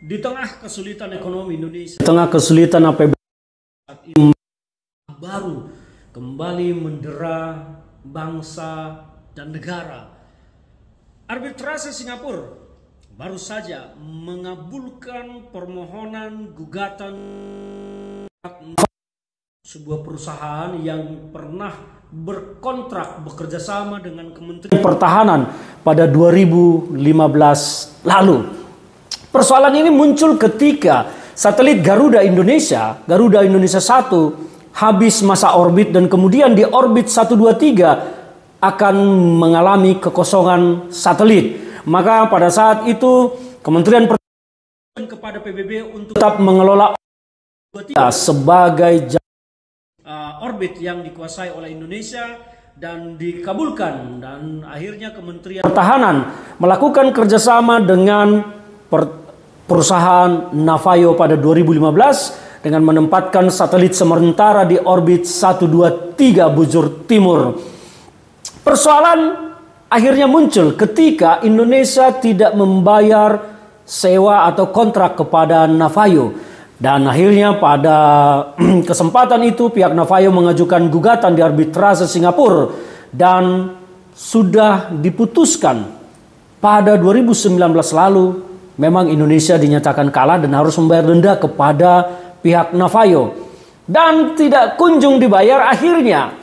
Di tengah kesulitan ekonomi Indonesia, di tengah kesulitan APBN saat ini baru kembali mendera bangsa dan negara. Arbitrase Singapura baru saja mengabulkan permohonan gugatan sebuah perusahaan yang pernah berkontrak bekerja sama dengan Kementerian Pertahanan pada 2015 lalu. Persoalan ini muncul ketika satelit Garuda Indonesia 1 habis masa orbit dan kemudian di orbit 123 akan mengalami kekosongan satelit. Maka pada saat itu Kementerian Pertahanan kepada PBB untuk tetap mengelola sebagai orbit yang dikuasai oleh Indonesia dan dikabulkan, dan akhirnya Kementerian Pertahanan melakukan kerjasama dengan perusahaan Navayo pada 2015 dengan menempatkan satelit sementara di orbit 123 bujur timur. Persoalan akhirnya muncul ketika Indonesia tidak membayar sewa atau kontrak kepada Navayo. Dan akhirnya pada kesempatan itu pihak Navayo mengajukan gugatan di arbitrase Singapura dan sudah diputuskan pada 2019 lalu. Memang Indonesia dinyatakan kalah dan harus membayar denda kepada pihak Navayo. Dan tidak kunjung dibayar, akhirnya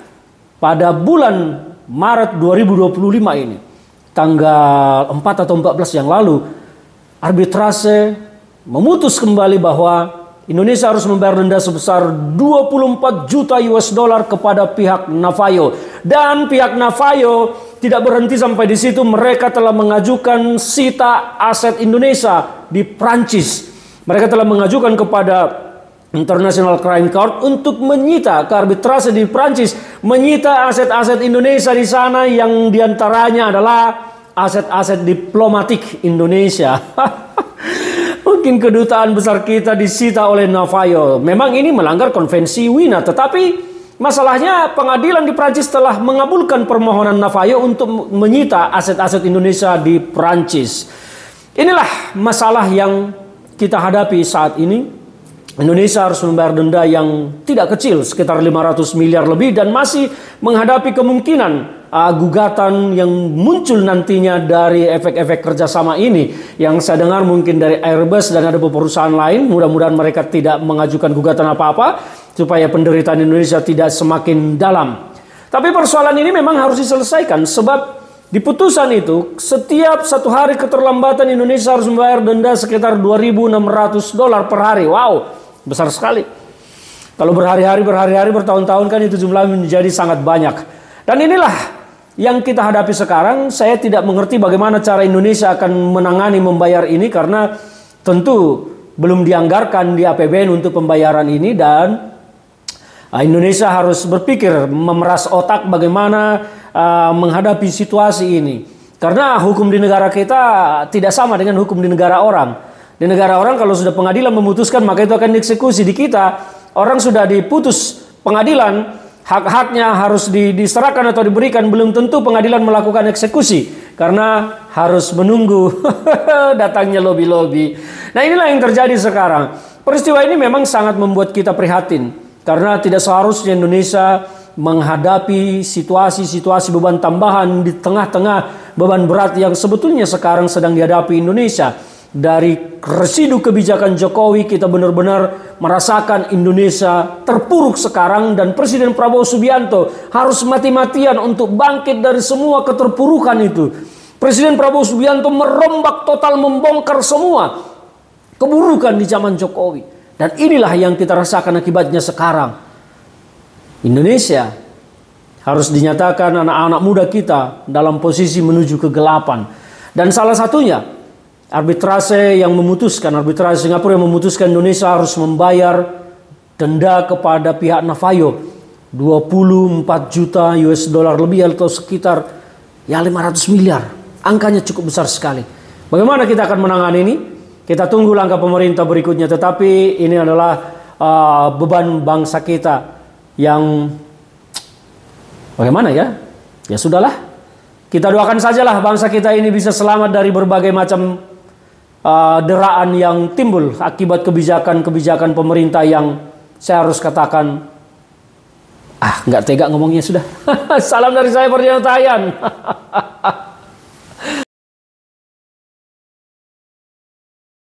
pada bulan Maret 2025 ini, tanggal 4 atau 14 yang lalu, arbitrase memutus kembali bahwa Indonesia harus membayar denda sebesar 24 juta US dollar kepada pihak Navayo. Dan pihak Navayo tidak berhenti sampai di situ, mereka telah mengajukan sita aset Indonesia di Prancis. Mereka telah mengajukan kepada International Crime Court untuk menyita ke arbitrase di Prancis, menyita aset-aset Indonesia di sana yang diantaranya adalah aset-aset diplomatik Indonesia. Mungkin kedutaan besar kita disita oleh Navayo. Memang ini melanggar konvensi Wina, tetapi masalahnya pengadilan di Prancis telah mengabulkan permohonan Navayo untuk menyita aset-aset Indonesia di Prancis. Inilah masalah yang kita hadapi saat ini. Indonesia harus membayar denda yang tidak kecil, sekitar 500 miliar lebih, dan masih menghadapi kemungkinan gugatan yang muncul nantinya dari efek-efek kerjasama ini. Yang saya dengar mungkin dari Airbus dan ada perusahaan lain. Mudah-mudahan mereka tidak mengajukan gugatan apa-apa supaya penderitaan Indonesia tidak semakin dalam. Tapi persoalan ini memang harus diselesaikan, sebab di putusan itu setiap 1 hari keterlambatan Indonesia harus membayar denda sekitar 2.600 dolar per hari. Wow, besar sekali. Kalau berhari-hari, bertahun-tahun kan itu jumlahnya menjadi sangat banyak. Dan inilah yang kita hadapi sekarang. Saya tidak mengerti bagaimana cara Indonesia akan menangani membayar ini, karena tentu belum dianggarkan di APBN untuk pembayaran ini, dan Indonesia harus berpikir, memeras otak bagaimana menghadapi situasi ini. Karena hukum di negara kita tidak sama dengan hukum di negara orang. Di negara orang kalau sudah pengadilan memutuskan maka itu akan dieksekusi. Di kita orang sudah diputus pengadilan, hak-haknya harus diserahkan atau diberikan, belum tentu pengadilan melakukan eksekusi karena harus menunggu datangnya lobi-lobi. Nah, inilah yang terjadi sekarang. Peristiwa ini memang sangat membuat kita prihatin, karena tidak seharusnya Indonesia menghadapi situasi-situasi beban tambahan di tengah-tengah beban berat yang sebetulnya sekarang sedang dihadapi Indonesia. Dari residu kebijakan Jokowi, kita benar-benar merasakan Indonesia terpuruk sekarang, dan Presiden Prabowo Subianto harus mati-matian untuk bangkit dari semua keterpurukan itu. Presiden Prabowo Subianto merombak total, membongkar semua keburukan di zaman Jokowi. Dan inilah yang kita rasakan akibatnya sekarang. Indonesia harus dinyatakan anak-anak muda kita dalam posisi menuju kegelapan. Dan salah satunya arbitrase Singapura yang memutuskan Indonesia harus membayar denda kepada pihak Navayo 24 juta US dollar lebih, atau sekitar 500 miliar. Angkanya cukup besar sekali. Bagaimana kita akan menangani ini? Kita tunggu langkah pemerintah berikutnya. Tetapi ini adalah beban bangsa kita yang bagaimana ya? Ya sudahlah. Kita doakan sajalah bangsa kita ini bisa selamat dari berbagai macam deraan yang timbul akibat kebijakan-kebijakan pemerintah yang saya harus katakan, nggak tega ngomongnya sudah. Salam dari saya, Ferdinand Huta Hayan.